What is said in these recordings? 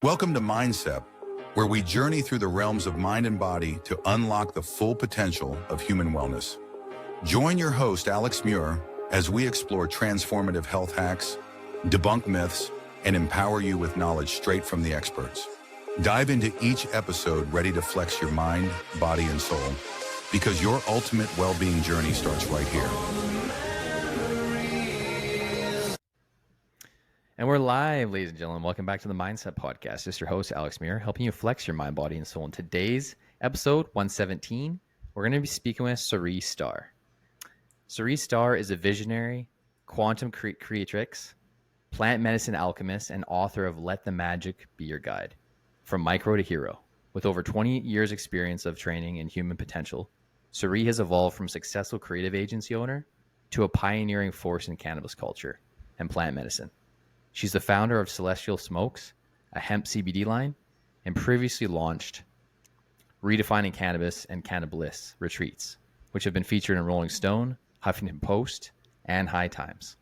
Welcome to MindCep, where we journey through the realms of mind and body to unlock the full potential of human wellness. Join your host, Alex Muir, as we explore transformative health hacks, debunk myths, and empower you with knowledge straight from the experts. Dive into each episode ready to flex your mind, body, and soul, because your ultimate well-being journey starts right here. And we're live, ladies and gentlemen. Welcome back to the MindCep Podcast. This is your host, Alex Muir, helping you flex your mind, body, and soul. In today's episode, 117, we're going to be speaking with Sari Starr. Sari Starr is a visionary, quantum creatrix, plant medicine alchemist, and author of Let the Magic Be Your Guide, From Micro to Hero. With over 20 years experience of training in human potential, Sari has evolved from successful creative agency owner to a pioneering force in cannabis culture and plant medicine. She's the founder of Celestial Smokes, a hemp CBD line, and previously launched Redefining Cannabis and Cannabliss retreats, which have been featured in Rolling Stone, Huffington Post, and High Times.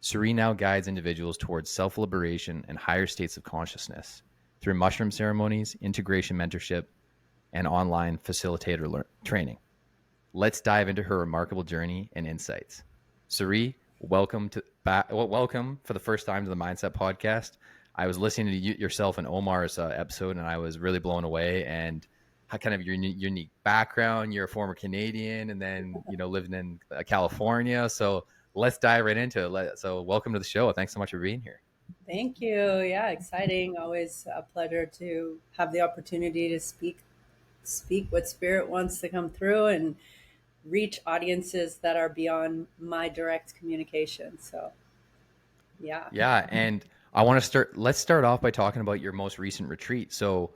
Sari now guides individuals towards self-liberation and higher states of consciousness through mushroom ceremonies, integration mentorship, and online facilitator training. Let's dive into her remarkable journey and insights. Sari, welcome for the first time to the MindCep Podcast. I was listening to yourself and Omar's episode, and I was really blown away. And how kind of your unique background. You're a former Canadian, and then living in California. So let's dive right into it. So welcome to the show. Thanks so much for being here. Thank you. Yeah, exciting. Always a pleasure to have the opportunity to speak what spirit wants to come through and reach audiences that are beyond my direct communication. So yeah, and I want to let's start off by talking about your most recent retreat. So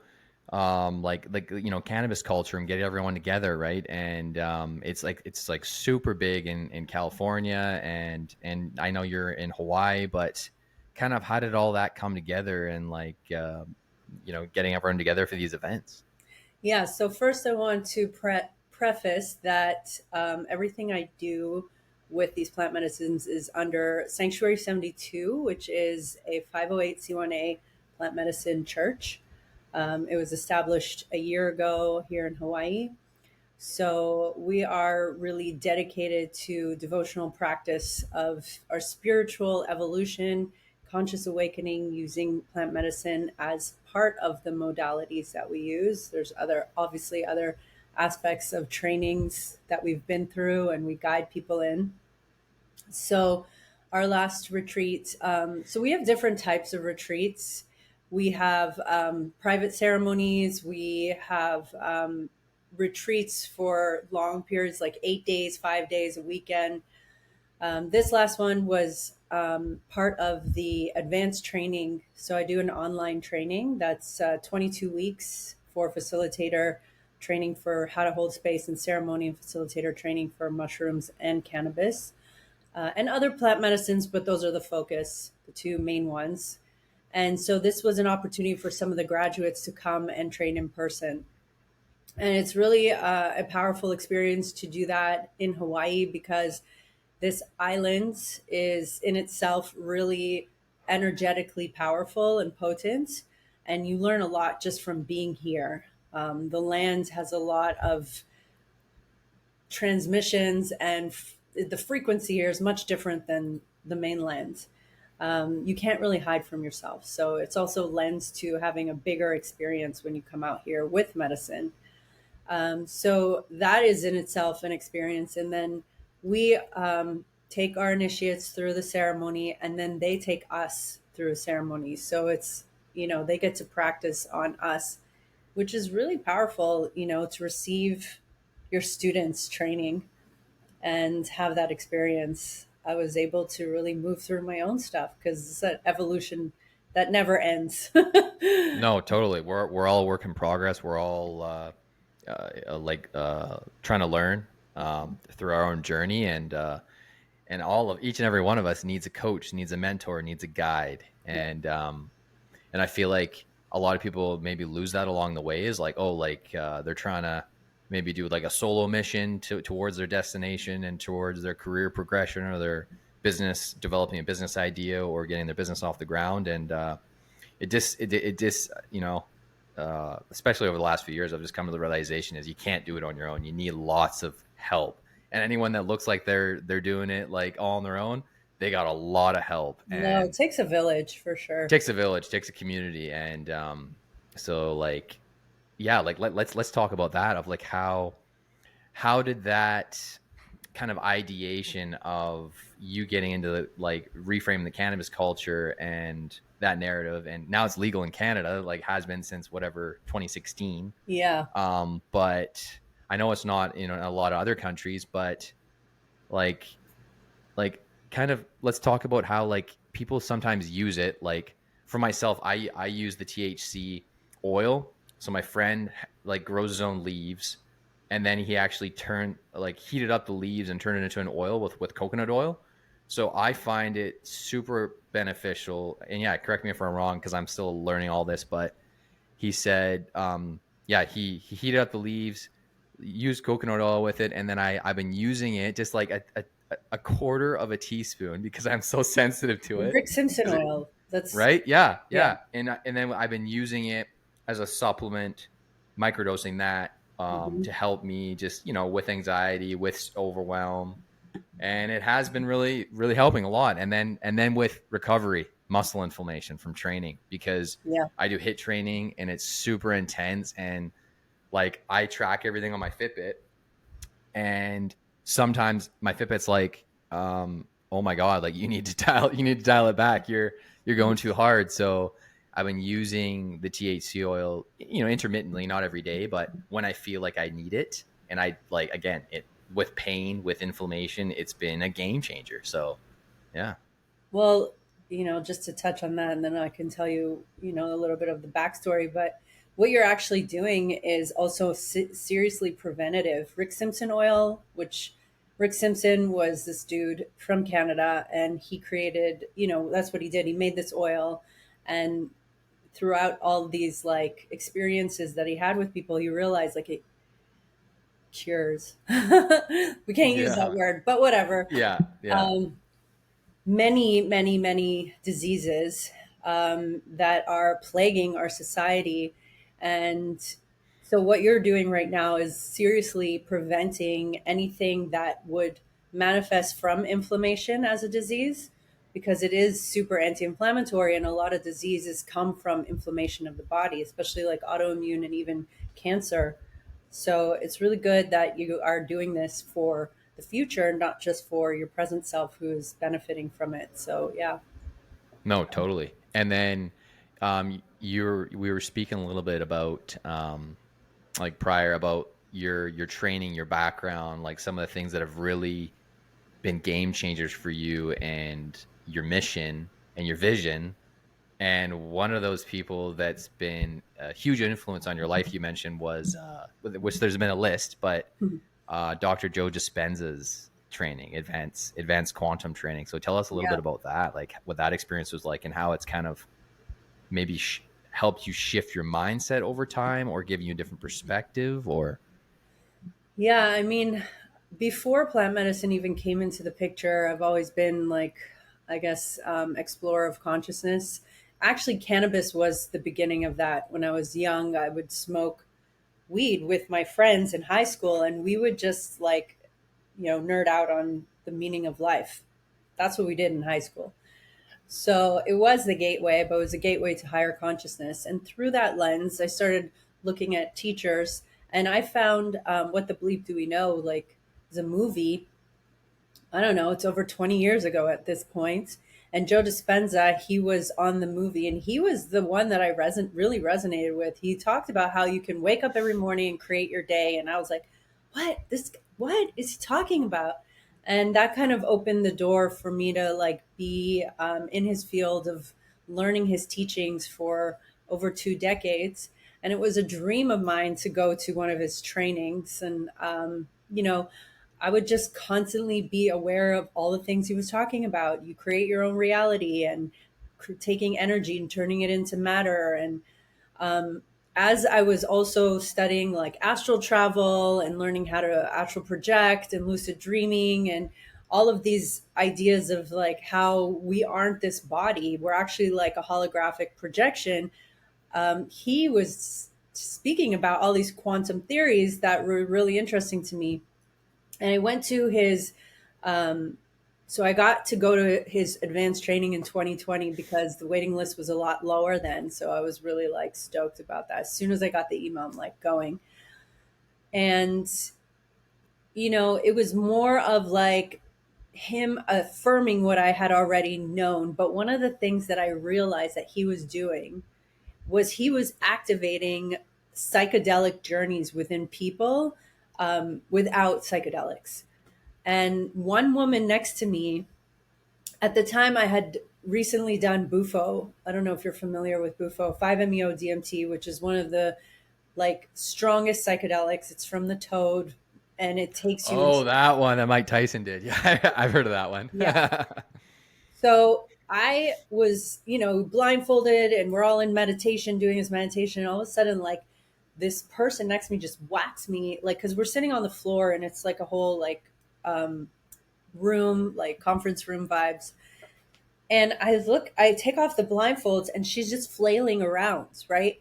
cannabis culture and getting everyone together, right? And it's like super big in California, and I know you're in Hawaii, but kind of how did all that come together, and getting everyone together for these events? Yeah, so first I want to preface that everything I do with these plant medicines is under Sanctuary 72, which is a 508c1a plant medicine church. It was established a year ago here in Hawaii. So we are really dedicated to devotional practice of our spiritual evolution, conscious awakening using plant medicine as part of the modalities that we use. There's obviously other aspects of trainings that we've been through and we guide people in. So our last retreat, so we have different types of retreats. We have private ceremonies. We have retreats for long periods, like 8 days, 5 days, a weekend. This last one was part of the advanced training. So I do an online training that's 22 weeks for facilitator training for how to hold space and ceremony, and facilitator training for mushrooms and cannabis and other plant medicines, but those are the focus, the two main ones. And so this was an opportunity for some of the graduates to come and train in person. And it's really a powerful experience to do that in Hawaii, because this island is in itself really energetically powerful and potent. And you learn a lot just from being here. The land has a lot of transmissions, and the frequency here is much different than the mainland. You can't really hide from yourself. So it's also lends to having a bigger experience when you come out here with medicine. So that is in itself an experience. And then we take our initiates through the ceremony, and then they take us through a ceremony. So it's, they get to practice on us, which is really powerful, to receive your students' training and have that experience. I was able to really move through my own stuff, because it's an evolution that never ends. No, totally. We're all a work in progress. We're all trying to learn through our own journey, and each and every one of us needs a coach, needs a mentor, needs a guide, and I feel like a lot of people maybe lose that along the way. Is they're trying to maybe do like a solo mission towards their destination and towards their career progression, or their business, developing a business idea or getting their business off the ground. And it just, especially over the last few years, I've just come to the realization is you can't do it on your own. You need lots of help. And anyone that looks like they're doing it like all on their own, they got a lot of help. No, And it takes a village for sure. it takes a village, takes a community. And so like, yeah, like let's talk about that of like how did that kind of ideation of you getting into like reframing the cannabis culture and that narrative, and now it's legal in Canada, like has been since whatever 2016. Yeah. But I know it's not in a lot of other countries, but like kind of let's talk about how like people sometimes use it. Like for myself, I use the THC oil. So my friend like grows his own leaves, and then he actually heated up the leaves and turned it into an oil with coconut oil. So I find it super beneficial. And yeah, correct me if I'm wrong, because I'm still learning all this, but he said, he heated up the leaves, used coconut oil with it. And then I've been using it just like a quarter of a teaspoon because I'm so sensitive to it. Rick Simpson oil. That's right. Yeah. And then I've been using it as a supplement, microdosing that to help me just, with anxiety, with overwhelm. And it has been really, really helping a lot. And then with recovery, muscle inflammation from training, because I do HIIT training and it's super intense. And like, I track everything on my Fitbit, and sometimes my Fitbit's like, oh my God, like you need to dial it back. You're going too hard. So I've been using the THC oil, intermittently, not every day, but when I feel like I need it. And I like, again, it with pain, with inflammation, it's been a game changer. So, yeah. Well, just to touch on that, and then I can tell you, a little bit of the backstory, but what you're actually doing is also seriously preventative. Rick Simpson oil, which Rick Simpson was this dude from Canada, and he created, that's what he did. He made this oil, and throughout all these like experiences that he had with people, he realized like it cures. We can't use that word, but whatever. Yeah. Many, many, many diseases that are plaguing our society. And so what you're doing right now is seriously preventing anything that would manifest from inflammation as a disease, because it is super anti-inflammatory, and a lot of diseases come from inflammation of the body, especially like autoimmune and even cancer. So it's really good that you are doing this for the future, not just for your present self who is benefiting from it. So yeah. No, totally. And then we were speaking a little bit about like prior about your training, your background, like some of the things that have really been game changers for you and your mission and your vision. And one of those people that's been a huge influence on your life, you mentioned, was which there's been a list, but Dr. Joe Dispenza's training, advanced quantum training. So tell us a little bit about that, like what that experience was like, and how it's kind of maybe helped you shift your mindset over time, or give you a different perspective, or. Yeah, I mean, before plant medicine even came into the picture, I've always been like, I guess, explorer of consciousness. Actually, cannabis was the beginning of that. When I was young, I would smoke weed with my friends in high school, and we would just like, nerd out on the meaning of life. That's what we did in high school. So it was the gateway, but it was a gateway to higher consciousness. And through that lens, I started looking at teachers, and I found What the Bleep Do We Know, like, is a movie. I don't know, it's over 20 years ago at this point. And Joe Dispenza, he was on the movie, and he was the one that I really resonated with. He talked about how you can wake up every morning and create your day. And I was like, what is he talking about? And that kind of opened the door for me to like be in his field of learning his teachings for over 2 decades. And it was a dream of mine to go to one of his trainings. And, I would just constantly be aware of all the things he was talking about. You create your own reality, and taking energy and turning it into matter. And as I was also studying like astral travel and learning how to astral project and lucid dreaming and all of these ideas of like how we aren't this body, we're actually like a holographic projection. He was speaking about all these quantum theories that were really interesting to me. And I went to his, so I got to go to his advanced training in 2020 because the waiting list was a lot lower then. So I was really like stoked about that. As soon as I got the email, I'm like going. And, you know, it was more of like him affirming what I had already known. But one of the things that I realized that he was doing was he was activating psychedelic journeys within people without psychedelics. And one woman next to me, at the time, I had recently done Bufo. I don't know if you're familiar with Bufo, 5-MeO DMT, which is one of the like strongest psychedelics. It's from the toad, and it takes you. Oh, that one that Mike Tyson did. Yeah, I've heard of that one. Yeah. So I was, you know, blindfolded, and we're all in meditation, doing this meditation. And all of a sudden, like this person next to me just whacks me, like, because we're sitting on the floor, and it's like a whole like room, like conference room vibes. And I take off the blindfolds, and she's just flailing around, right?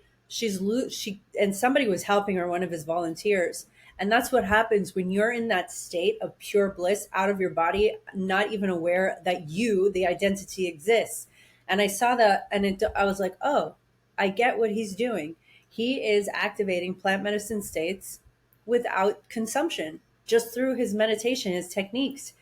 And somebody was helping her, one of his volunteers. And that's what happens when you're in that state of pure bliss, out of your body, not even aware that the identity exists. And I saw that, and I was like, oh, I get what he's doing. He is activating plant medicine states without consumption, just through his meditation, his techniques.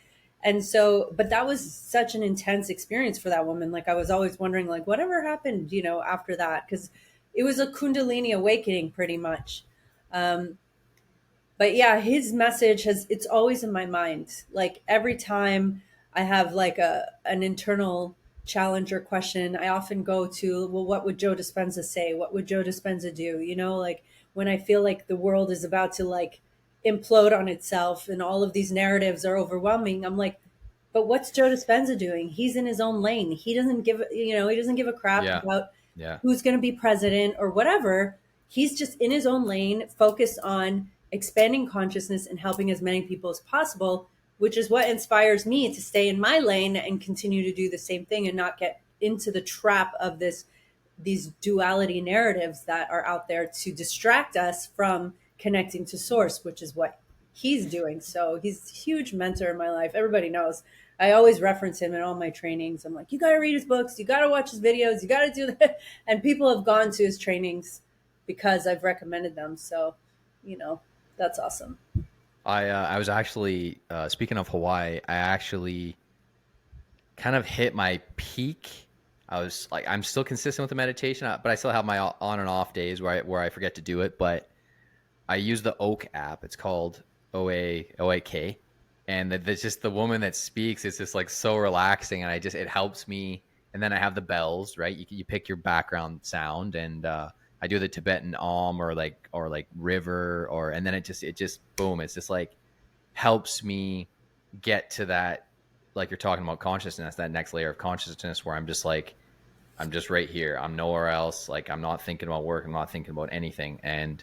And so, but that was such an intense experience for that woman. Like I was always wondering, like, whatever happened, you know, after that, because it was a Kundalini awakening pretty much. But yeah, his message it's always in my mind. Like every time I have like an internal challenge or question, I often go to, well, what would Joe Dispenza say? What would Joe Dispenza do? You know, like when I feel like the world is about to like implode on itself and all of these narratives are overwhelming, I'm like, but what's Joe Dispenza doing? He's in his own lane. He doesn't give a crap about who's going to be president or whatever. He's just in his own lane, focused on expanding consciousness and helping as many people as possible, which is what inspires me to stay in my lane and continue to do the same thing and not get into the trap of these duality narratives that are out there to distract us from connecting to source, which is what he's doing. So he's a huge mentor in my life. Everybody knows. I always reference him in all my trainings. I'm like, you got to read his books. You got to watch his videos. You got to do that. And people have gone to his trainings because I've recommended them. So, you know, that's awesome. I was actually, speaking of Hawaii, I actually kind of hit my peak. I was like, I'm still consistent with the meditation, but I still have my on and off days where I forget to do it. But I use the Oak app. It's called OAK. And that's just the woman that speaks. It's just like so relaxing. And it helps me. And then I have the bells, right? You pick your background sound, and I do the Tibetan or like river, and then it just boom. It's just like helps me get to that, like you're talking about consciousness, that next layer of consciousness where I'm just like, I'm just right here. I'm nowhere else. Like I'm not thinking about work. I'm not thinking about anything. And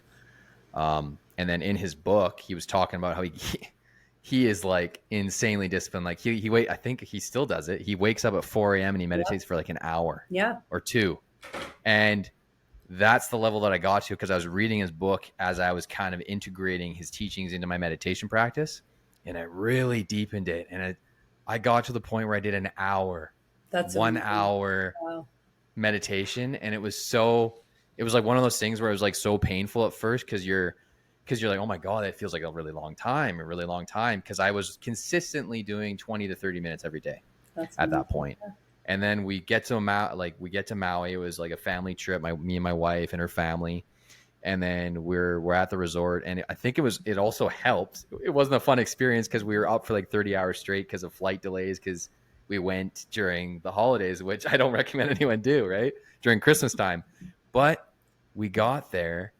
then in his book, he was talking about how he is like insanely disciplined. Like I think he still does it. He wakes up at 4 a.m. and he meditates for like an hour or two. And that's the level that I got to because I was reading his book as I was kind of integrating his teachings into my meditation practice. And I really deepened it. And I got to the point where I did an hour, that's 1 hour meditation. And it was like one of those things where it was like so painful at first because you're like, oh my God, that feels like a really long time. Because I was consistently doing 20 to 30 minutes every day at that point. Yeah. And then we get to Maui. It was like a family trip, me and my wife and her family. And then we're at the resort. And I think it also helped. It wasn't a fun experience because we were up for like 30 hours straight because of flight delays, because we went during the holidays, which I don't recommend anyone do, right? During Christmas time. But we got there.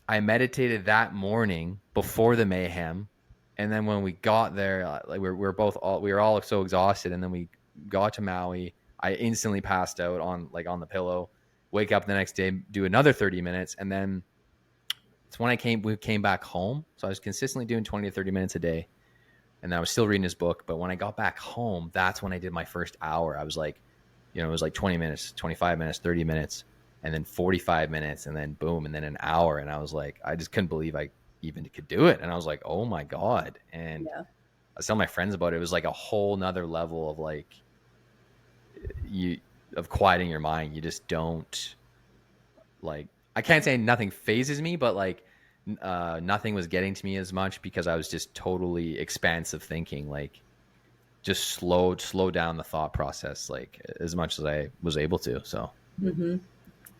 I meditated that morning before the mayhem. And then when we got there, like we were all so exhausted. And then we got to Maui. I instantly passed out on the pillow, wake up the next day, do another 30 minutes. And then it's when we came back home. So I was consistently doing 20 to 30 minutes a day. and I was still reading his book. But when I got back home, that's when I did my first hour. I was like, it was like 20 minutes, 25 minutes, 30 minutes, and then 45 minutes, and then boom, and then an hour. And I was like, I just couldn't believe I even could do it. And I was like, oh my God. And Yeah. I was telling my friends about it. It was like a whole nother level of like, of quieting your mind. You just don't, like, I can't say nothing phases me, but like nothing was getting to me as much because I was just totally expansive thinking, like just slow down the thought process, like as much as I was able to. So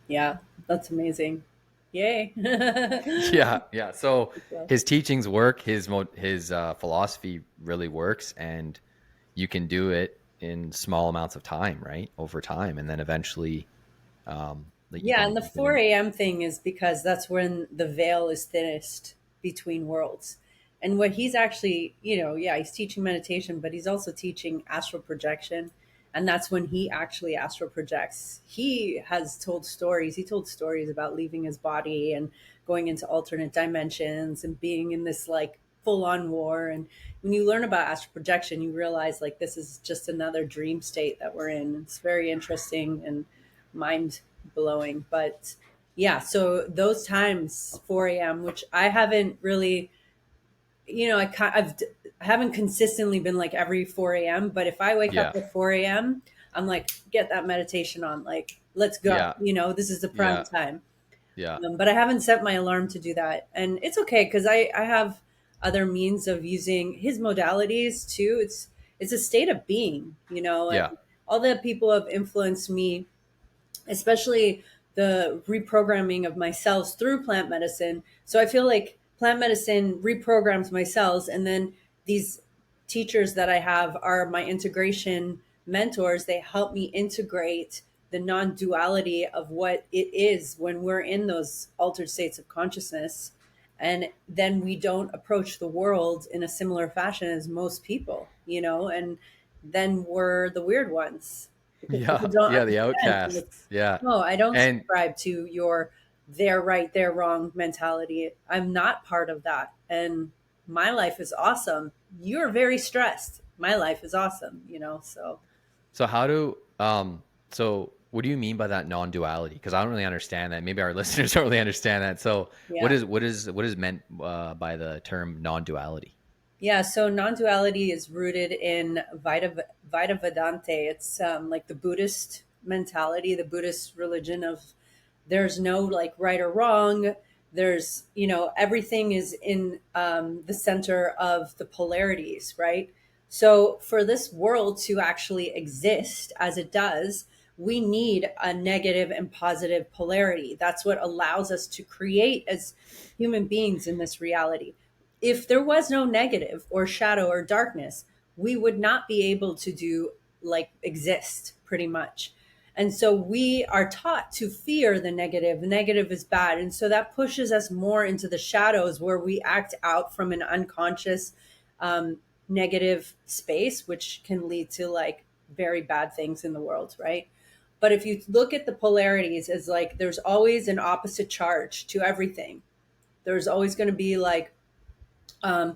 Yeah, that's amazing. Yay. yeah. So his teachings work. His philosophy really works, and you can do it in small amounts of time, right? Over time, and then eventually, Yeah, and the 4 a.m. thing is because that's when the veil is thinnest between worlds. And what he's actually, he's teaching meditation, but he's also teaching astral projection. And that's when he actually astral projects. He has told stories. He told stories about leaving his body and going into alternate dimensions and being in this like full on war. And when you learn about astral projection, you realize like this is just another dream state that we're in. It's very interesting and mind blowing. But yeah, so those times, 4 a.m., which I haven't really, I haven't consistently been like every 4 a.m. But if I wake up at 4 a.m., I'm like, get that meditation on, like, let's go. This is the prime time. Yeah. But I haven't set my alarm to do that. And it's okay because I have other means of using his modalities too. It's a state of being, and all the people have influenced me, especially the reprogramming of my cells through plant medicine. So I feel like plant medicine reprograms my cells, and then these teachers that I have are my integration mentors. They help me integrate the non-duality of what it is when we're in those altered states of consciousness. And then we don't approach the world in a similar fashion as most people, and then we're the weird ones. Because people don't The understand. outcasts. Yeah. No, I don't And subscribe to your they're right, they're wrong mentality. I'm not part of that. And my life is awesome. You're very stressed. My life is awesome, so. so so what do you mean by that non-duality? Because I don't really understand that. Maybe our listeners don't really understand that. So Yeah. what is meant by the term non-duality? Yeah, so non-duality is rooted in Vita Vedante. It's like the Buddhist mentality, the Buddhist religion of there's no like right or wrong. There's, everything is in the center of the polarities, right? So for this world to actually exist as it does, we need a negative and positive polarity. That's what allows us to create as human beings in this reality. If there was no negative or shadow or darkness, we would not be able to do like exist pretty much. And so we are taught to fear the negative. The negative is bad. And so that pushes us more into the shadows where we act out from an unconscious negative space, which can lead to like very bad things in the world, right? But if you look at the polarities as like there's always an opposite charge to everything. There's always going to be like a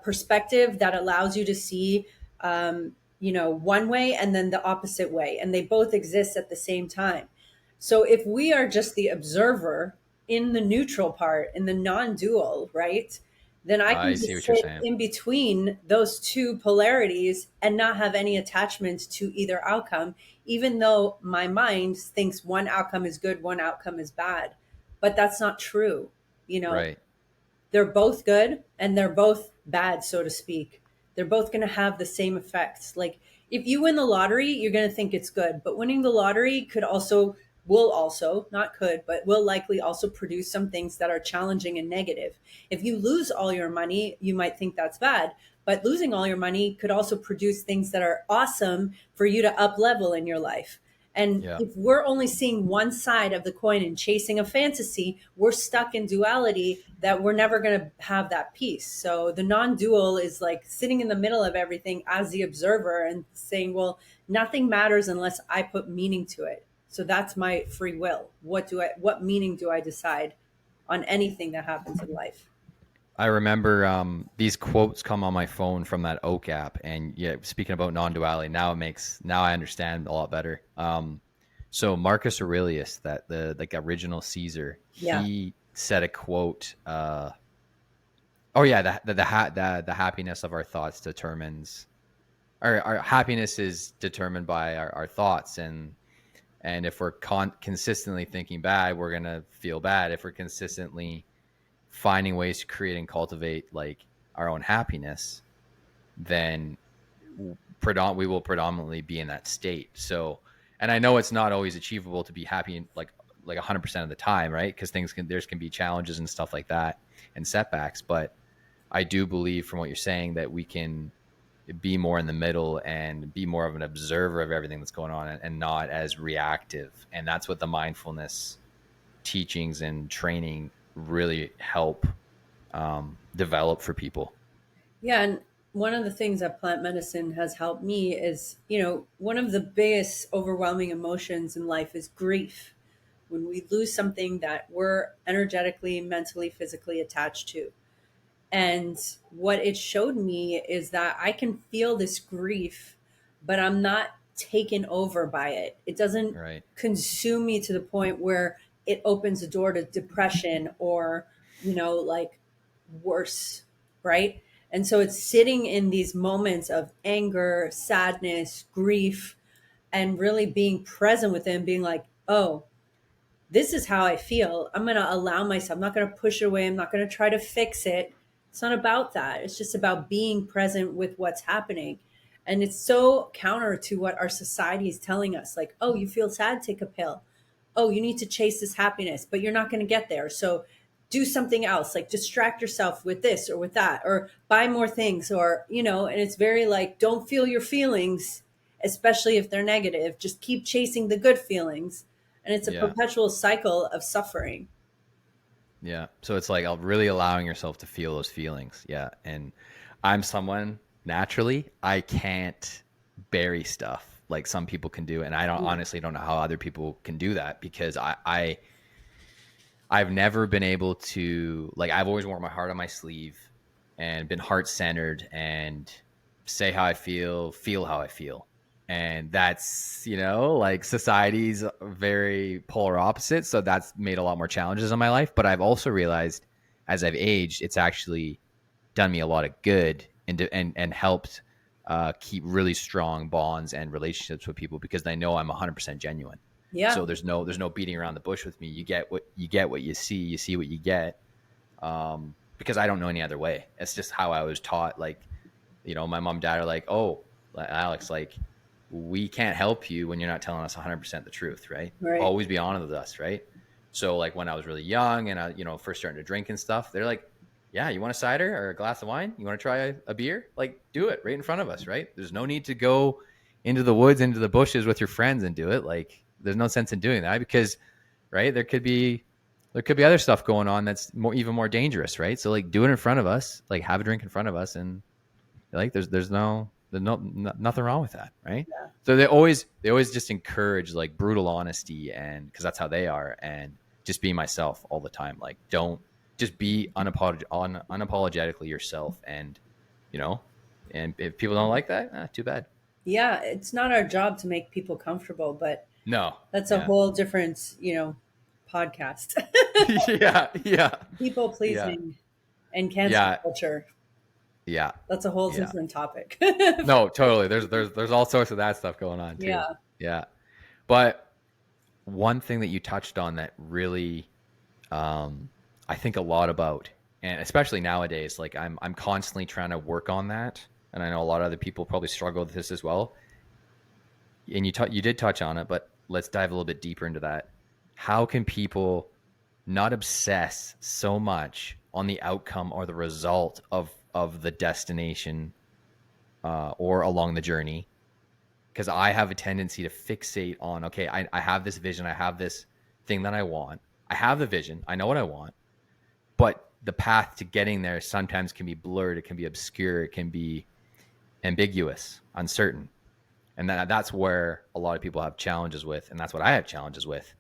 perspective that allows you to see, one way and then the opposite way. And they both exist at the same time. So if we are just the observer in the neutral part, in the non-dual, right? Then I can just sit in between those two polarities and not have any attachment to either outcome, even though my mind thinks one outcome is good, one outcome is bad. But that's not true. Right. They're both good and they're both bad, so to speak. They're both going to have the same effects. Like if you win the lottery, you're going to think it's good, but winning the lottery will likely also produce some things that are challenging and negative. If you lose all your money, you might think that's bad, but losing all your money could also produce things that are awesome for you to up level in your life. And if we're only seeing one side of the coin and chasing a fantasy, we're stuck in duality that we're never going to have that peace. So the non-dual is like sitting in the middle of everything as the observer and saying, well, nothing matters unless I put meaning to it. So that's my free will. What meaning do I decide on anything that happens in life? I remember these quotes come on my phone from that Oak app, and yeah, speaking about non-duality, now I understand a lot better. So Marcus Aurelius, that the like original Caesar, Yeah. he said a quote. Oh yeah, the happiness of our thoughts determines our happiness is determined by our thoughts, and if we're consistently thinking bad, we're gonna feel bad. If we're consistently finding ways to create and cultivate like our own happiness, then we will predominantly be in that state. So, and I know it's not always achievable to be happy like 100% of the time, right? Because there can be challenges and stuff like that and setbacks. But I do believe from what you're saying that we can be more in the middle and be more of an observer of everything that's going on and not as reactive. And that's what the mindfulness teachings and training really help develop for people. Yeah, and one of the things that plant medicine has helped me is, one of the biggest overwhelming emotions in life is grief. When we lose something that we're energetically, mentally, physically attached to. And what it showed me is that I can feel this grief, but I'm not taken over by it. It doesn't Right. consume me to the point where it opens the door to depression or, like worse, right? And so it's sitting in these moments of anger, sadness, grief, and really being present with them, being like, oh, this is how I feel. I'm going to allow myself, I'm not going to push it away. I'm not going to try to fix it. It's not about that. It's just about being present with what's happening. And it's so counter to what our society is telling us. Like, oh, you feel sad, take a pill. Oh, you need to chase this happiness, but you're not going to get there. So do something else, like distract yourself with this or with that, or buy more things, or, and it's very like, don't feel your feelings, especially if they're negative. Just keep chasing the good feelings. And it's a perpetual cycle of suffering. Yeah. So it's like really allowing yourself to feel those feelings. Yeah. And I'm someone naturally, I can't bury stuff like some people can do. And I honestly don't know how other people can do that, because I've never been able to, like, I've always worn my heart on my sleeve and been heart centered and say how I feel how I feel. And that's, like society's very polar opposite. So that's made a lot more challenges in my life. But I've also realized as I've aged, it's actually done me a lot of good and helped keep really strong bonds and relationships with people, because they know I'm 100% genuine. Yeah. So there's no beating around the bush with me. You get what you see what you get. Because I don't know any other way. It's just how I was taught. Like, my mom and dad are like, oh, Alex, like, we can't help you when you're not telling us 100% the truth, right? Right. Always be honest with us, right? So like when I was really young and I, first starting to drink and stuff, they're like, yeah, you want a cider or a glass of wine? You want to try a beer? Like, do it right in front of us, right? There's no need to go into the woods, into the bushes with your friends and do it. Like, there's no sense in doing that, because, right, there could be other stuff going on that's even more dangerous, right? So like, do it in front of us, like have a drink in front of us, and like there's nothing wrong with that, right? Yeah. So they always just encourage like brutal honesty, and because that's how they are, and just be myself all the time. Like, don't just be unapologetically yourself, and and if people don't like that, too bad. Yeah, it's not our job to make people comfortable, but No, that's a whole different, podcast. yeah. People pleasing and cancel culture. Yeah, that's a whole different topic. No, totally. There's all sorts of that stuff going on too. Yeah. But one thing that you touched on that really, I think a lot about, and especially nowadays, like I'm constantly trying to work on that, and I know a lot of other people probably struggle with this as well. And you did touch on it, but let's dive a little bit deeper into that. How can people not obsess so much on the outcome or the result of the destination or along the journey? Because I have a tendency to fixate on, okay, I have this vision, I have this thing that I want, I have the vision, I know what I want, but the path to getting there sometimes can be blurred, it can be obscure, it can be ambiguous, uncertain. And that's where a lot of people have challenges with, and that's what I have challenges with.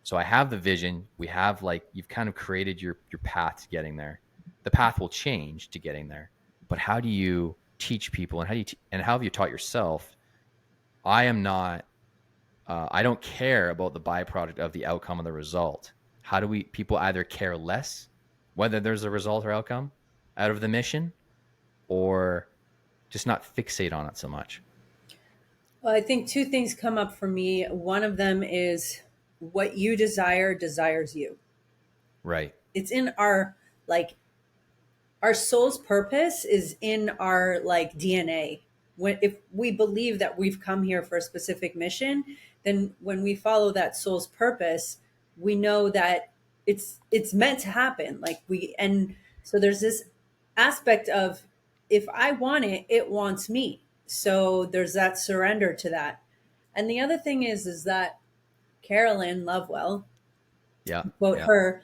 So I have the vision, we have, like, you've kind of created your path to getting there. the path will change to getting there. But how do you teach people, and how have you taught yourself? I am not. I don't care about the byproduct of the outcome of the result. How do people either care less whether there's a result or outcome out of the mission, or just not fixate on it so much? Well, I think two things come up for me. One of them is what you desire desires you. Right. It's in our our soul's purpose is in our DNA. If we believe that we've come here for a specific mission, then when we follow that soul's purpose, we know that it's meant to happen. And so there's this aspect of, if I want it, it wants me. So there's that surrender to that. And the other thing is that Carolyn Lovewell, quote her,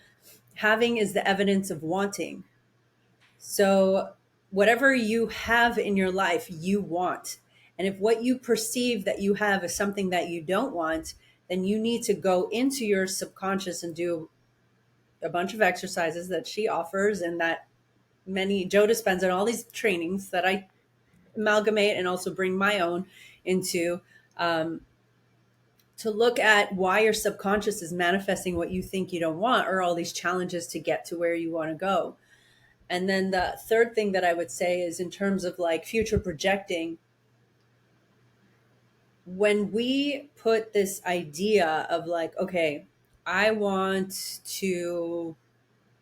having is the evidence of wanting. So whatever you have in your life, you want. And if what you perceive that you have is something that you don't want, then you need to go into your subconscious and do a bunch of exercises that she offers, and that Joe Dispenza and all these trainings that I amalgamate and also bring my own into, to look at why your subconscious is manifesting what you think you don't want, or all these challenges to get to where you want to go. And then the third thing that I would say is, in terms of future projecting, when we put this idea of okay, I want to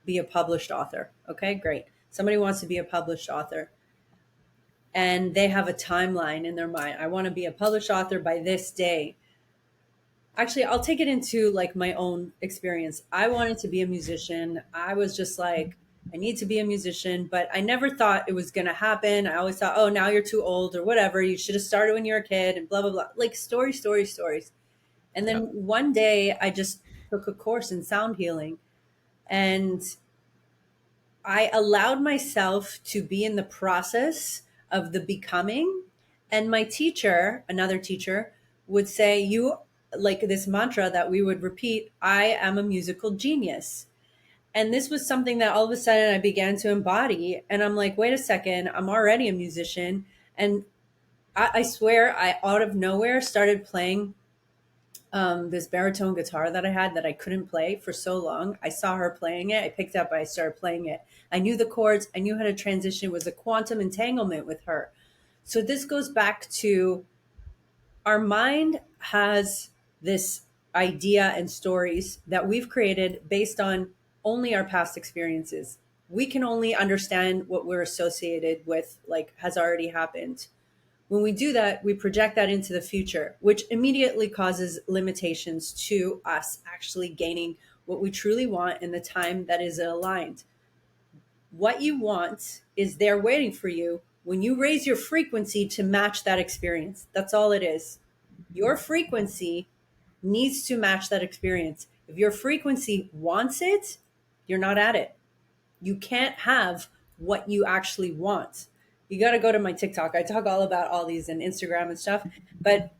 be a published author. Okay, great. Somebody wants to be a published author, and they have a timeline in their mind. I want to be a published author by this day. Actually, I'll take it into my own experience. I wanted to be a musician. I was just I need to be a musician, but I never thought it was going to happen. I always thought, oh, now you're too old or whatever. You should have started when you were a kid, and blah, blah, blah. Stories. And then one day I just took a course in sound healing, and I allowed myself to be in the process of the becoming. And my teacher, another teacher, would say, this mantra that we would repeat, I am a musical genius. And this was something that all of a sudden I began to embody. And I'm like, wait a second, I'm already a musician. And I swear, I out of nowhere started playing this baritone guitar that I had that I couldn't play for so long. I saw her playing it. I picked up, I started playing it. I knew the chords. I knew how to transition. It was a quantum entanglement with her. So this goes back to, our mind has this idea and stories that we've created based on only our past experiences. We can only understand what we're associated with, has already happened. When we do that, we project that into the future, which immediately causes limitations to us actually gaining what we truly want in the time that is aligned. What you want is there waiting for you when you raise your frequency to match that experience. That's all it is. Your frequency needs to match that experience. If your frequency wants it, you're not at it. You can't have what you actually want. You got to go to my TikTok. I talk all about all these and Instagram and stuff, but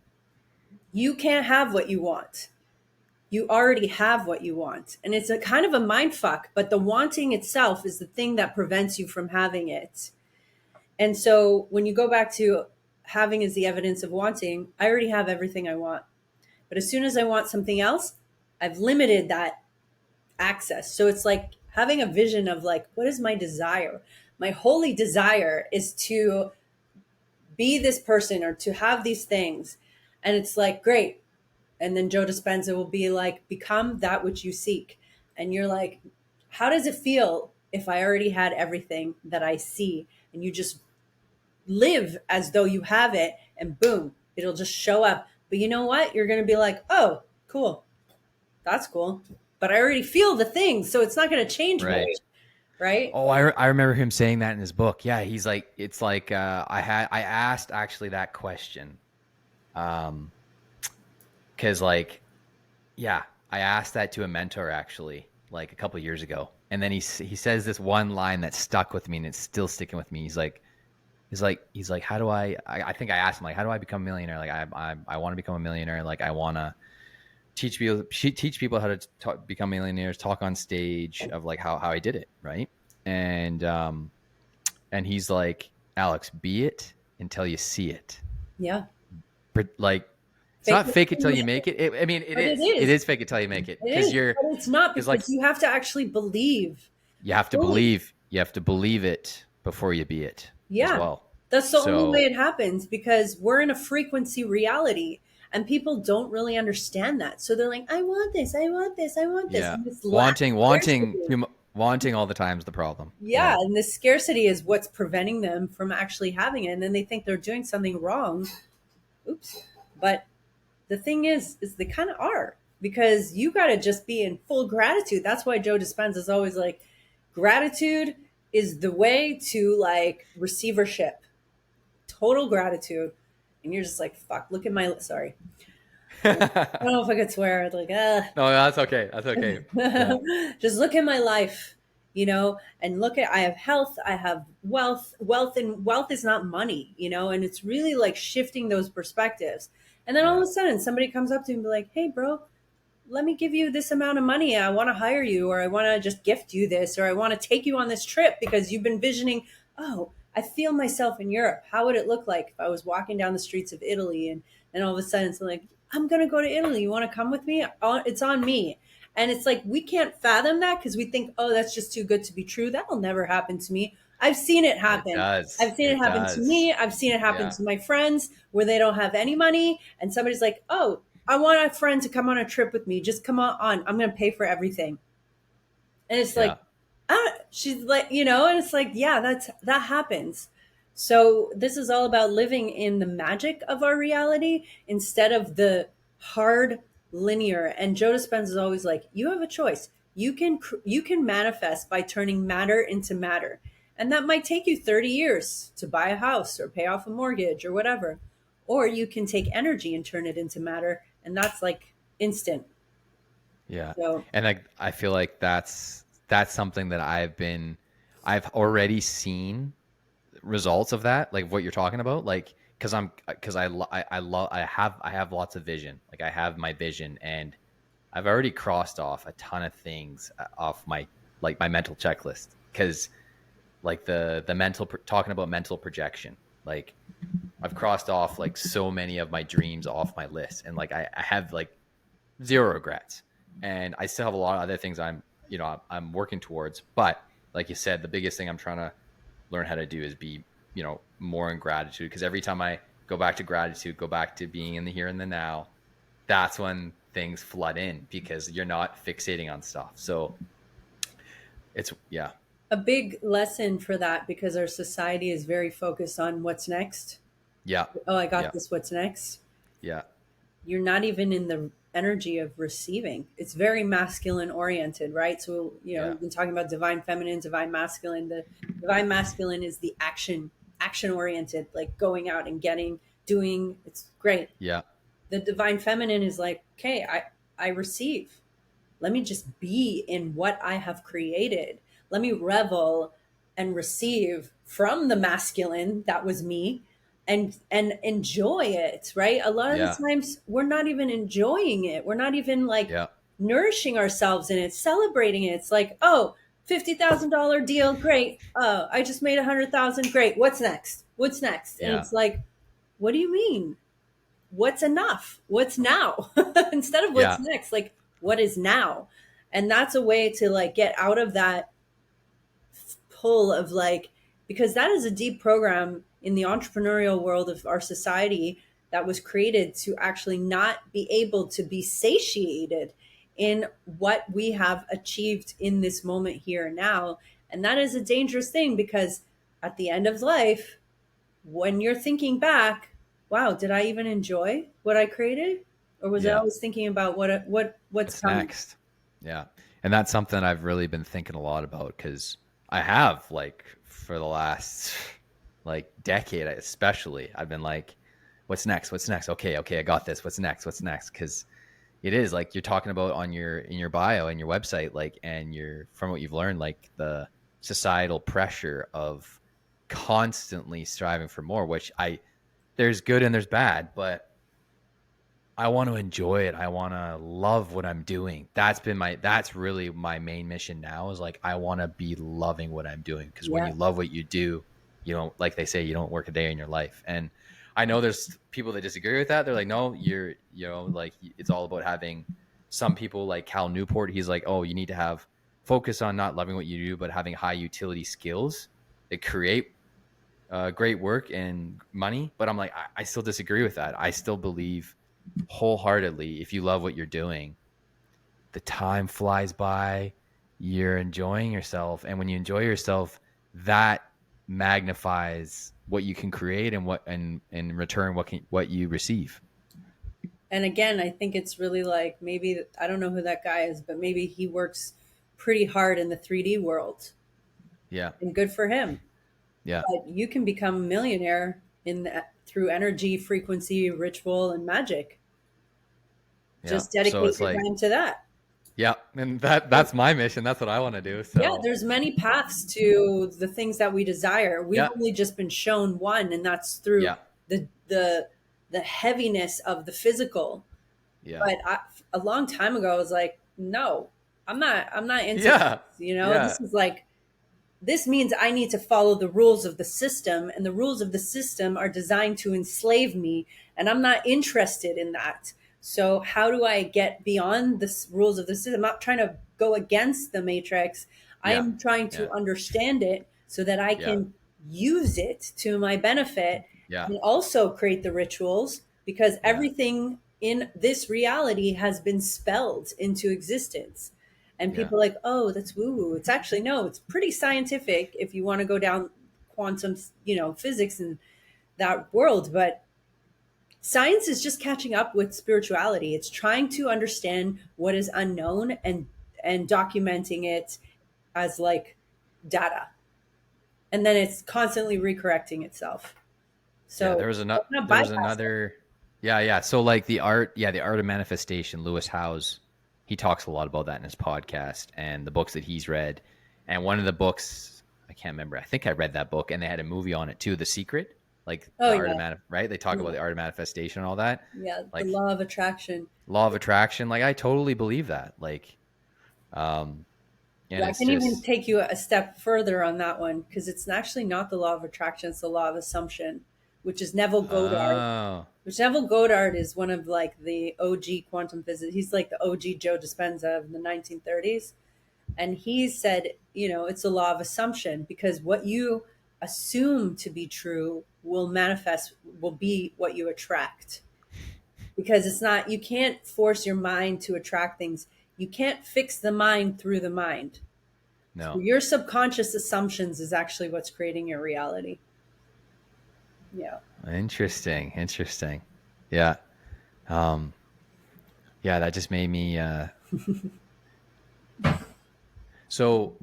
you can't have what you want. You already have what you want. And it's a kind of a mind fuck, but the wanting itself is the thing that prevents you from having it. And so when you go back to having is the evidence of wanting, I already have everything I want. But as soon as I want something else, I've limited that access. So it's like having a vision of what is my desire? My holy desire is to be this person or to have these things. And it's great. And then Joe Dispenza will be become that which you seek. And you're like, how does it feel if I already had everything that I see? And you just live as though you have it, and boom, it'll just show up. But you know what? You're going to be like, oh, cool. That's cool. But I already feel the thing, so it's not going to change much, right? Oh, I remember him saying that in his book. Yeah, he's I asked actually that question, because I asked that to a mentor actually a couple of years ago, and then he says this one line that stuck with me, and it's still sticking with me. He's like, how do I think I asked him how do I become a millionaire? I want to become a millionaire. I want to teach people how to become millionaires, talk on stage of how I did it. Right. and he's like, Alex, be it until you see it. Yeah. Like, it's Fake not it fake it till till you you make make it. I mean, But it it is. is fake it till you make it, It because is. But it's not, because like because you have to actually believe. you have to fully. believe it before you be it as Yeah. well. That's the only way So it happens, because we're in a frequency reality and people don't really understand that. So they're like, I want this, I want this, I want this. yeah, And this lack of scarcity. wanting all the time is the problem. Yeah. And this scarcity is what's preventing them from actually having it. And then they think they're doing something wrong. Oops. But the thing is they kind of are, because you got to just be in full gratitude. That's why Joe Dispenza is always like, gratitude is the way to like receivership, total gratitude. And you're just like, fuck, look at my, sorry. I don't know if I could swear. Like, No, that's okay. That's okay. Yeah. just look at my life, and look at, I have health, I have wealth, and wealth is not money, and it's really like shifting those perspectives. And then all of a sudden somebody comes up to me and be like, hey bro, let me give you this amount of money. I want to hire you, or I want to just gift you this, or I want to take you on this trip because you've been visioning, oh, I feel myself in Europe. How would it look like if I was walking down the streets of Italy, and then all of a sudden it's like, I'm going to go to Italy. You want to come with me? It's on me. And it's like, we can't fathom that because we think, oh, that's just too good to be true. That'll never happen to me. I've seen it happen. It does. I've seen it happen to me. I've seen it happen to my friends where they don't have any money. And somebody's like, oh, I want a friend to come on a trip with me. Just come on. I'm going to pay for everything. And it's like, she's like, and it's like, yeah, that happens. So this is all about living in the magic of our reality instead of the hard linear. And Joe Dispenza is always like, you have a choice. You can manifest by turning matter into matter. And that might take you 30 years to buy a house or pay off a mortgage or whatever. Or you can take energy and turn it into matter. And that's like instant. Yeah. So, And I feel like that's something that I've already seen results of that, like what you're talking about, like, because I have lots of vision. Like I have my vision, and I've already crossed off a ton of things off my mental checklist, because like the talking about mental projection, like I've crossed off like so many of my dreams off my list, and like I have like zero regrets, and I still have a lot of other things I'm working towards. But like you said, the biggest thing I'm trying to learn how to do is be, more in gratitude, because every time I go back to gratitude, go back to being in the here and the now, that's when things flood in, because you're not fixating on stuff. So it's a big lesson for that, because our society is very focused on what's next. Oh, I got this, what's next? You're not even in the energy of receiving. It's very masculine oriented, right? So, we've been talking about divine feminine, divine masculine. The divine masculine is the action oriented, like going out and doing. It's great. The divine feminine is like, okay, I receive. Let me just be in what I have created. Let me revel and receive from the masculine, that was me, and enjoy it, right? A lot of the times we're not even enjoying it. We're not even like nourishing ourselves in it, celebrating it. It's like, oh, $50,000 deal, great. Oh, I just made 100,000, great. What's next? And it's like, what do you mean? What's enough? What's now? Instead of what's next, like, what is now? And that's a way to like get out of that pull of like, because that is a deep program in the entrepreneurial world of our society that was created to actually not be able to be satiated in what we have achieved in this moment here and now. And that is a dangerous thing, because at the end of life, when you're thinking back, wow, did I even enjoy what I created? Or was I always thinking about what's coming next? Yeah. And that's something I've really been thinking a lot about, because I have, like, for the last like decade especially, I've been like, what's next? Okay, I got this. What's next? Because it is like you're talking about in your bio and your website, like, and from what you've learned, like the societal pressure of constantly striving for more, which there's good and there's bad, but I want to enjoy it. I want to love what I'm doing. That's really my main mission now, is like, I want to be loving what I'm doing. Because when Yeah. you love what you do, you don't, like they say, you don't work a day in your life. And I know there's people that disagree with that. They're like, no, like, it's all about having, some people like Cal Newport. He's like, oh, you need to have focus on not loving what you do, but having high utility skills that create great work and money. But I'm like, I still disagree with that. I still believe wholeheartedly, if you love what you're doing, the time flies by, you're enjoying yourself, and when you enjoy yourself, that magnifies what you can create, and what, and in return, what you receive. And again, I think it's really like, maybe, I don't know who that guy is, but maybe he works pretty hard in the 3D world, Yeah. and good for him. Yeah. But you can become a millionaire through energy, frequency, ritual, and magic. Yeah. Just dedicate So it's your like, time to that. yeah, and that's my mission. That's what I want to do. So Yeah, there's many paths to the things that we desire. We've Yeah. only just been shown one, and that's through Yeah. the heaviness of the physical. Yeah. But a long time ago, I was like, no, I'm not into Yeah. this. You know, Yeah. this is like, this means I need to follow the rules of the system, and the rules of the system are designed to enslave me, and I'm not interested in that. So how do I get beyond the rules of the system? I'm not trying to go against the matrix. I Yeah. am trying to Yeah. understand it so that I can use it to my benefit, Yeah. and also create the rituals, because everything in this reality has been spelled into existence. And people are like, oh, that's woo woo. It's actually, no, it's pretty scientific if you want to go down quantum, physics and that world. But science is just catching up with spirituality. It's trying to understand what is unknown, and documenting it as like data. And then it's constantly recorrecting itself. So there was another. Yeah. So like the art of manifestation, Lewis Howes, he talks a lot about that in his podcast and the books that he's read. And one of the books, I can't remember, I think I read that book, and they had a movie on it too, The Secret, like the art of right? They talk about the art of manifestation and all that. Yeah, like the law of attraction. Like, I totally believe that. Like, and I can even take you a step further on that one, because it's actually not the law of attraction, it's the law of assumption, which is Neville Goddard. Oh. Which Neville Goddard is one of like the OG quantum physicists. He's like the OG Joe Dispenza of the 1930s. And he said, it's a law of assumption, because what you assume to be true will manifest, will be what you attract. Because it's not, you can't force your mind to attract things. You can't fix the mind through the mind. No. So your subconscious assumptions is actually what's creating your reality. Yeah. Interesting. Yeah. That just made me, so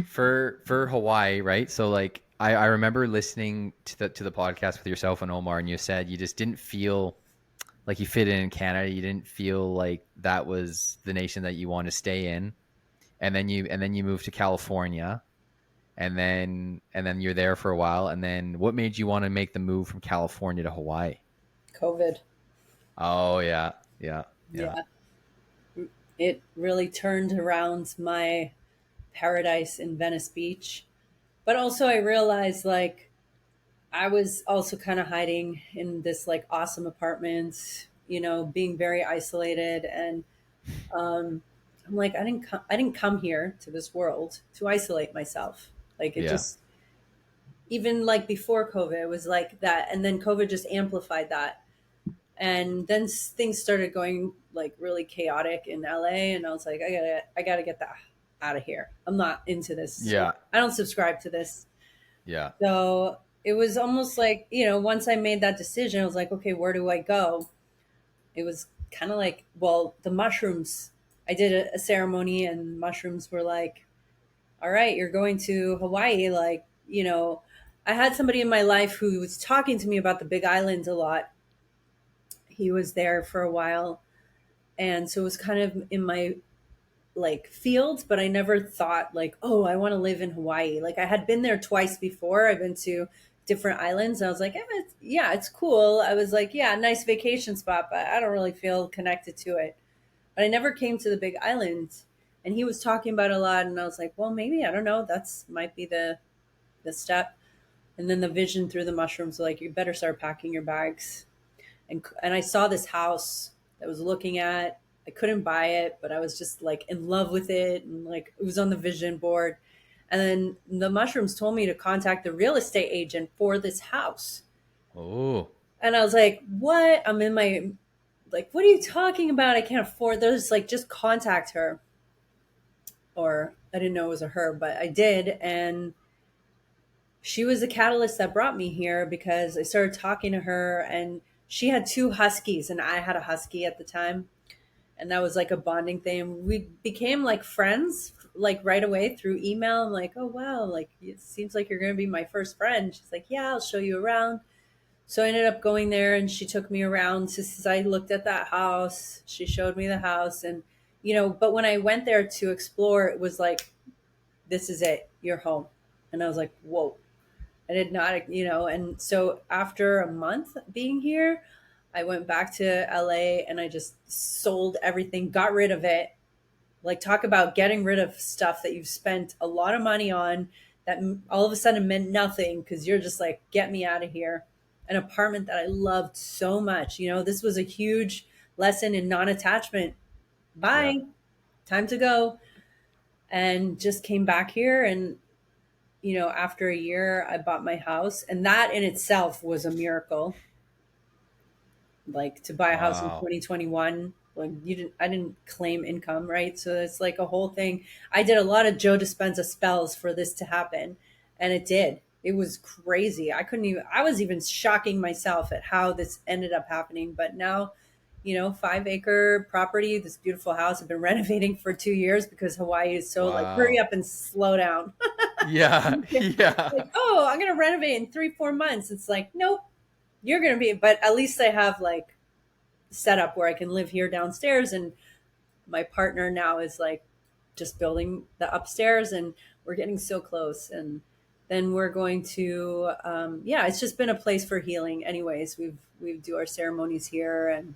for Hawaii, right? So like, I remember listening to the podcast with yourself and Omar, and you said you just didn't feel like you fit in Canada. You didn't feel like that was the nation that you want to stay in. And then you moved to California, and then you're there for a while. And then what made you want to make the move from California to Hawaii? COVID. Oh yeah. It really turned around my paradise in Venice Beach. But also I realized like I was also kind of hiding in this like awesome apartment, being very isolated. And I'm like, I didn't come here to this world to isolate myself. Like it just, even like before COVID, it was like that. And then COVID just amplified that. And then things started going like really chaotic in LA. And I was like, I gotta get that out of here. I'm not into this. Yeah. I don't subscribe to this. Yeah. So it was almost like, once I made that decision, I was like, okay, where do I go? It was kind of like, well, the mushrooms, I did a ceremony, and mushrooms were like, all right, you're going to Hawaii. Like, I had somebody in my life who was talking to me about the Big Island a lot. He was there for a while. And so it was kind of in my like field, but I never thought like, oh, I want to live in Hawaii. Like I had been there twice before. I've been to different islands. I was like, it's cool. I was like, yeah, nice vacation spot, but I don't really feel connected to it. But I never came to the big island. And he was talking about it a lot, and I was like, well, maybe, I don't know, that's might be the step. And then the vision through the mushrooms, like, you better start packing your bags. And I saw this house that I was looking at. I couldn't buy it, but I was just like in love with it, and like it was on the vision board. And then the mushrooms told me to contact the real estate agent for this house. Oh, And I was like, what? I'm in my, like, what are you talking about? I can't afford those. Like, just contact her. Or I didn't know it was a her, but I did. And she was the catalyst that brought me here, because I started talking to her, and she had two huskies and I had a husky at the time. And that was like a bonding thing. We became like friends, like right away through email. I'm like, oh, wow, like it seems like you're going to be my first friend. She's like, yeah, I'll show you around. So I ended up going there, and she took me around. Since I looked at that house, she showed me the house. And, but when I went there to explore, it was like, this is it, you're home. And I was like, whoa, I did not, and so after a month being here, I went back to LA and I just sold everything, got rid of it. Like, talk about getting rid of stuff that you've spent a lot of money on that all of a sudden meant nothing, because you're just like, get me out of here. An apartment that I loved so much. This was a huge lesson in non-attachment. yeah. Bye. Time to go. And just came back here, and after a year, I bought my house, and that in itself was a miracle. Like, to buy a house in Wow. 2021, like, I didn't claim income, right? So it's like a whole thing. I did a lot of Joe Dispenza spells for this to happen, and it did. It was crazy. I was even shocking myself at how this ended up happening. But now, 5-acre property, this beautiful house. I've been renovating for 2 years because Hawaii is so like, hurry Wow. up and slow down. Yeah. Yeah. Like, oh, I'm going to renovate in 3-4 months. It's like, nope, you're going to be, but at least I have like set up where I can live here downstairs. And my partner now is like just building the upstairs, and we're getting so close. And then we're going to, it's just been a place for healing. Anyways, we do our ceremonies here, and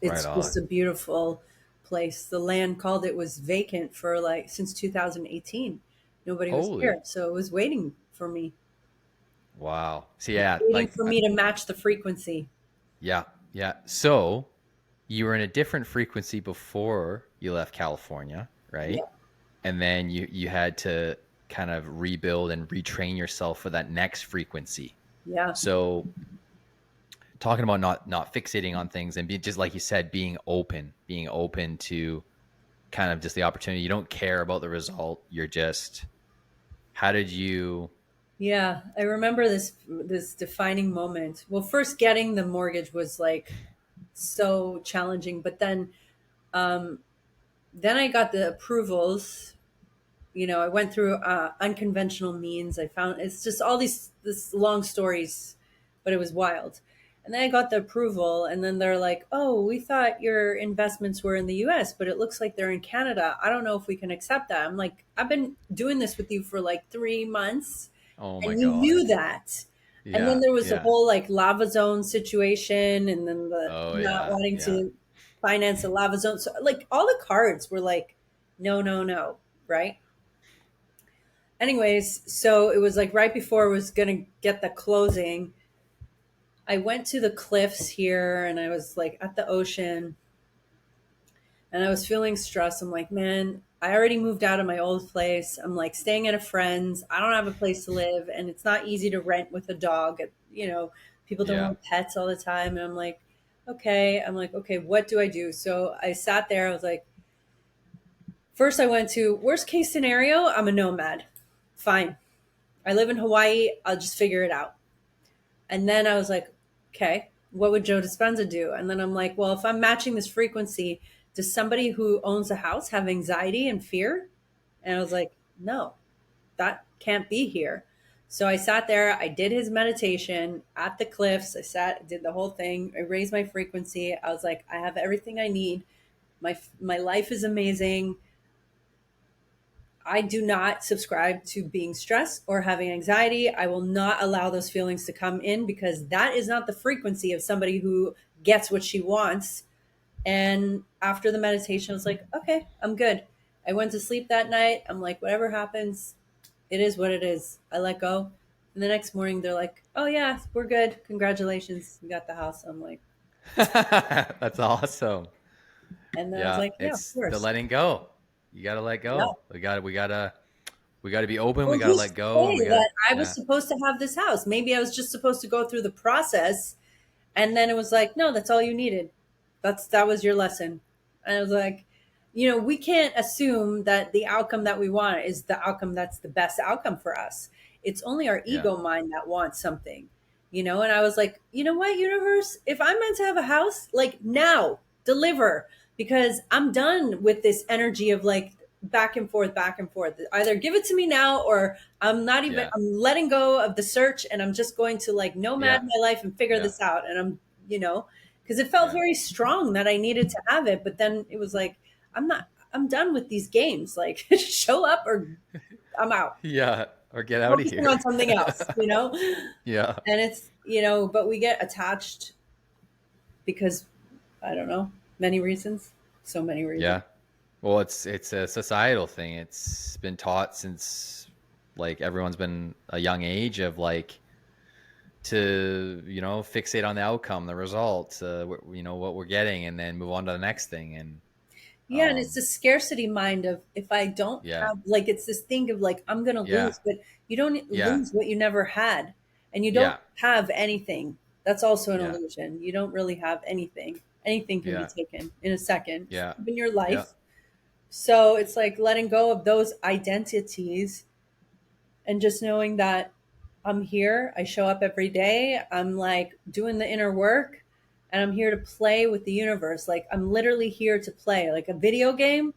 Right it's on. just a beautiful place. The land called it was vacant for like since 2018. Nobody was Holy. here. So it was waiting for me, Wow. So yeah, waiting like for me to match the frequency. yeah, yeah. So you were in a different frequency before you left California, right? Yeah. And then you had to kind of rebuild and retrain yourself for that next frequency. Yeah. So talking about not fixating on things and be just like you said, being open to kind of just the opportunity. You don't care about the result. You're just, how did you? Yeah. I remember this defining moment. Well, first, getting the mortgage was like so challenging, but then I got the approvals. I went through unconventional means. I found it's just all this long stories, but it was wild. And then I got the approval, and then they're like, "Oh, we thought your investments were in the U.S., but it looks like they're in Canada. I don't know if we can accept that." I'm like, "I've been doing this with you for like 3 months, Oh my and you knew God. that." And then Yeah. there was the Yeah. whole like lava zone situation, and then the Oh not yeah. wanting Yeah. to finance a lava zone. So like all the cards were like, no, no, no, right? Anyways, so it was like right before I was gonna get the closing, I went to the cliffs here, and I was like at the ocean, and I was feeling stressed. I'm like, man, I already moved out of my old place. I'm like staying at a friend's. I don't have a place to live, and it's not easy to rent with a dog. People don't Yeah. want pets all the time. And I'm like, okay, what do I do? So I sat there. I was like, first I went to worst case scenario, I'm a nomad. Fine. I live in Hawaii. I'll just figure it out. And then I was like, okay, what would Joe Dispenza do? And then I'm like, well, if I'm matching this frequency, does somebody who owns a house have anxiety and fear? And I was like, no, that can't be here. So I sat there, I did his meditation at the cliffs. Did the whole thing. I raised my frequency. I was like, I have everything I need. My life is amazing. I do not subscribe to being stressed or having anxiety. I will not allow those feelings to come in because that is not the frequency of somebody who gets what she wants. And after the meditation, I was like, okay, I'm good. I went to sleep that night. I'm like, whatever happens, it is what it is. I let go. And the next morning, they're like, oh, yeah, we're good. Congratulations. You got the house. I'm like, That's awesome. and then I was Yeah, like, yeah, of it's the course. letting go. You got to let Yeah. go. We got to be open. Well, We got to who's let to go, and we say got to, that I was yeah. supposed to have this house? Maybe I was just supposed to go through the process. And then it was like, no, that's all you needed. That was your lesson. And I was like, we can't assume that the outcome that we want is the outcome that's the best outcome for us. It's only our Yeah. ego mind that wants something, and I was like, you know what, universe, if I'm meant to have a house, like now, deliver, because I'm done with this energy of like back and forth, back and forth. Either give it to me now or I'm not even, Yeah. I'm letting go of the search and I'm just going to like nomad Yeah. my life and figure Yeah. this out. And I'm, because it felt Yeah. very strong that I needed to have it. But then it was like, I'm done with these games. Like show up or I'm out. Yeah. Or get out of Focusing here. on something else, Yeah. And it's, but we get attached because I don't know, many reasons, so many reasons. Yeah. Well, it's a societal thing. It's been taught since like everyone's been a young age of like to fixate on the outcome, the results, what we're getting, and then move on to the next thing. And Yeah, and it's the scarcity mind of if I don't yeah, have, like, it's this thing of like I'm gonna yeah, lose, but you don't yeah, lose what you never had, and you don't yeah, have anything. That's also an yeah, illusion. You don't really have anything. Anything can be yeah, taken in a second, yeah, in your yeah, life. So it's like letting go of those identities and just knowing that I'm here. I show up every day. I'm like doing the inner work and I'm here to play with the universe. Like I'm literally here to play like a video game.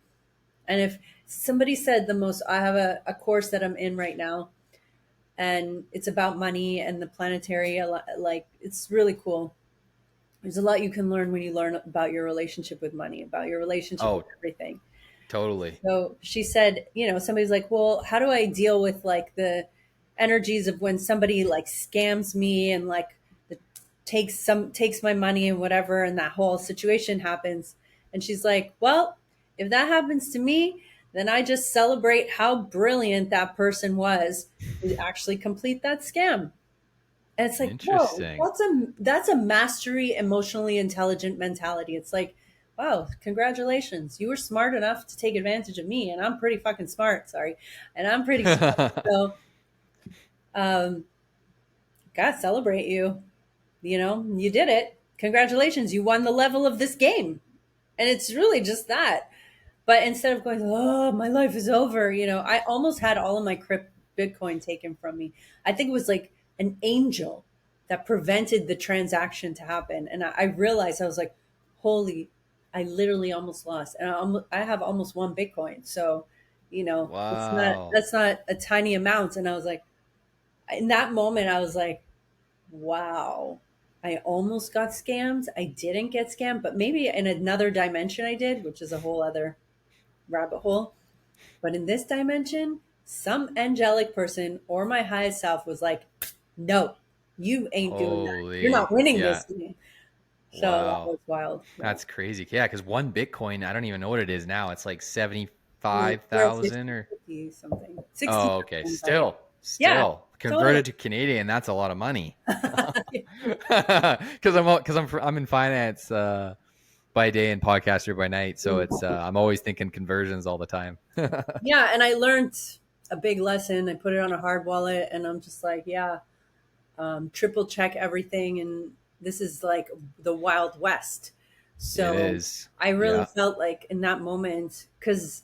And if somebody said I have a course that I'm in right now and it's about money and the planetary, like it's really cool. There's a lot you can learn when you learn about your relationship with money, about your relationship with oh, everything. totally. So she said, somebody's like, well, how do I deal with like the energies of when somebody like scams me and like takes my money and whatever, and that whole situation happens. And she's like, well, if that happens to me, then I just celebrate how brilliant that person was to actually complete that scam. And it's like, whoa, Interesting. that's a mastery, emotionally intelligent mentality. It's like, wow, congratulations. You were smart enough to take advantage of me. And I'm pretty fucking smart. Sorry. And I'm pretty smart. So, God, celebrate you. You did it. Congratulations. You won the level of this game. And it's really just that. But instead of going, oh, my life is over, I almost had all of my Bitcoin taken from me. I think it was like an angel that prevented the transaction to happen. And I realized, I was like, holy, I literally almost lost. And I have almost 1 Bitcoin. So, Wow. that's not a tiny amount. And I was like, in that moment, I was like, wow, I almost got scammed. I didn't get scammed, but maybe in another dimension I did, which is a whole other rabbit hole. But in this dimension, some angelic person or my highest self was like, no, you ain't doing that. You're Holy. not winning Yeah. this game. So that Wow. was wild. Yeah. That's crazy. Yeah, because 1 Bitcoin, I don't even know what it is now. It's like Like, we're at 50, 75,000 or 50 something. 60. oh, okay. Right? Still, Yeah, still totally. converted to Canadian. That's a lot of money. Because I'm in finance by day and podcaster by night, so it's I'm always thinking conversions all the time. Yeah, and I learned a big lesson. I put it on a hard wallet, and I'm just like, yeah, triple check everything. And this is like the Wild West. It So is. I really Yeah. felt like in that moment, because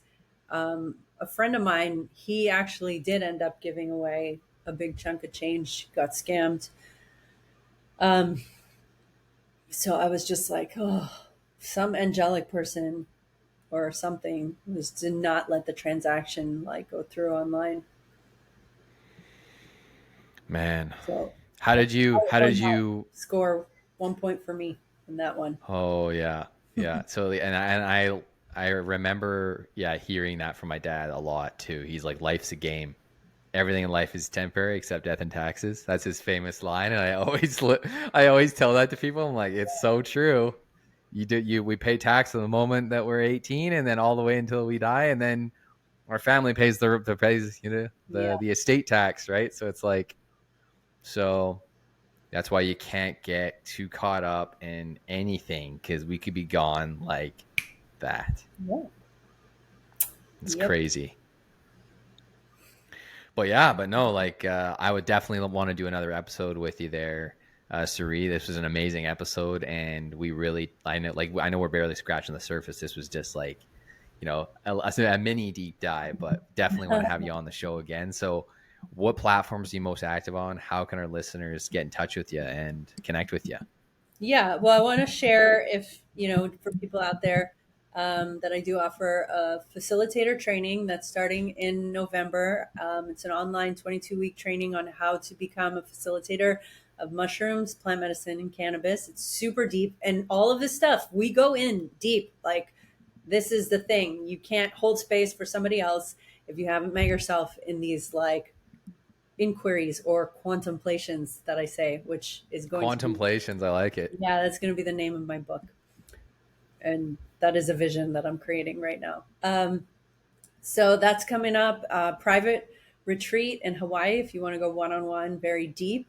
a friend of mine, he actually did end up giving away a big chunk of change, got scammed. Um, so I was just like, oh, some angelic person or something was did not let the transaction like go through online. Man. So How did you how did you score 1 point for me in that one. Oh yeah. Yeah. So and I I remember, hearing that from my dad a lot too. He's like, life's a game. Everything in life is temporary except death and taxes. That's his famous line. And I always tell that to people. I'm like, it's so true. We pay tax on the moment that we're 18 and then all the way until we die. And then our family pays the estate tax. Right. So it's like, so that's why you can't get too caught up in anything, because we could be gone like that. Yeah. It's crazy. But no, like I would definitely want to do another episode with you there, Sari. This was an amazing episode, and I know we're barely scratching the surface. This was just like, a mini deep dive, but definitely want to have you on the show again. So what platforms are you most active on? How can our listeners get in touch with you and connect with you? Yeah, well, I want to share, if, for people out there, that I do offer a facilitator training that's starting in November. It's an online 22-week training on how to become a facilitator of mushrooms, plant medicine, and cannabis. It's super deep. And all of this stuff, we go in deep. Like, this is the thing. You can't hold space for somebody else if you haven't met yourself in these, like, inquiries or contemplations that I say, which is going Contemplations, I like it. Yeah, that's going to be the name of my book. And that is a vision that I'm creating right now. So that's coming up. Private retreat in Hawaii. If you want to go one-on-one, very deep,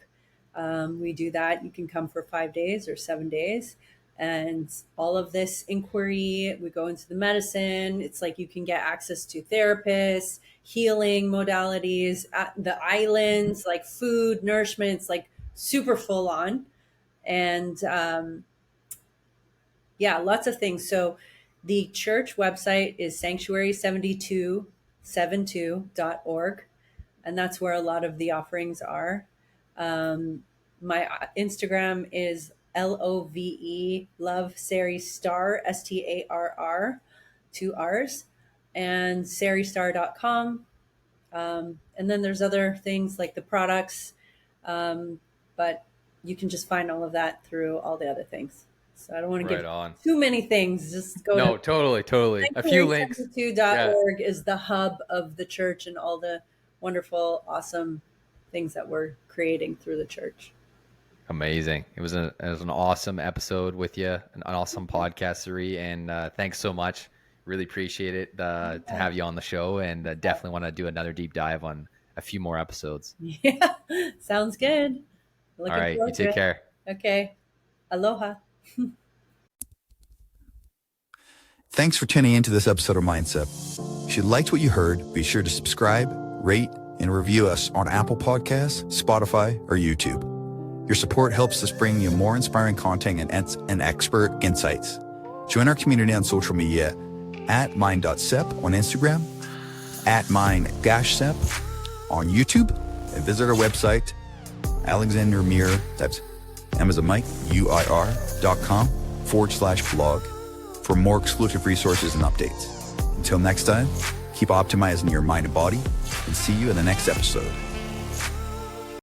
we do that. You can come for 5 days or 7 days. And all of this inquiry, we go into the medicine. It's like you can get access to therapists, healing modalities, the islands, like food, nourishment. It's like super full on. And lots of things. So the church website is sanctuary7272.org. And that's where a lot of the offerings are. My Instagram is LOVE, love Sari Starr, STARR, 2 R's, and saristarr.com. And then there's other things like the products, but you can just find all of that through all the other things. So I don't want to give too many things. Just go. No, totally. A few links. Sanctuary72.org is the hub of the church and all the wonderful, awesome things that we're creating through the church. Amazing. It was an awesome episode with you, an awesome podcast, Sari, and thanks so much. Really appreciate it to have you on the show, and definitely want to do another deep dive on a few more episodes. Yeah, sounds good. All right, you take care. Okay. Aloha. Thanks for tuning into this episode of MindCep. If you liked what you heard, be sure to subscribe, rate, and review us on Apple Podcasts, Spotify, or YouTube. Your support helps us bring you more inspiring content and expert insights. Join our community on social media at mind.cep on Instagram, at mind-cep on YouTube, and visit our website, Alexander Muir, that's Amazon Mike, UIR.com/blog for more exclusive resources and updates. Until next time, keep optimizing your mind and body, and see you in the next episode.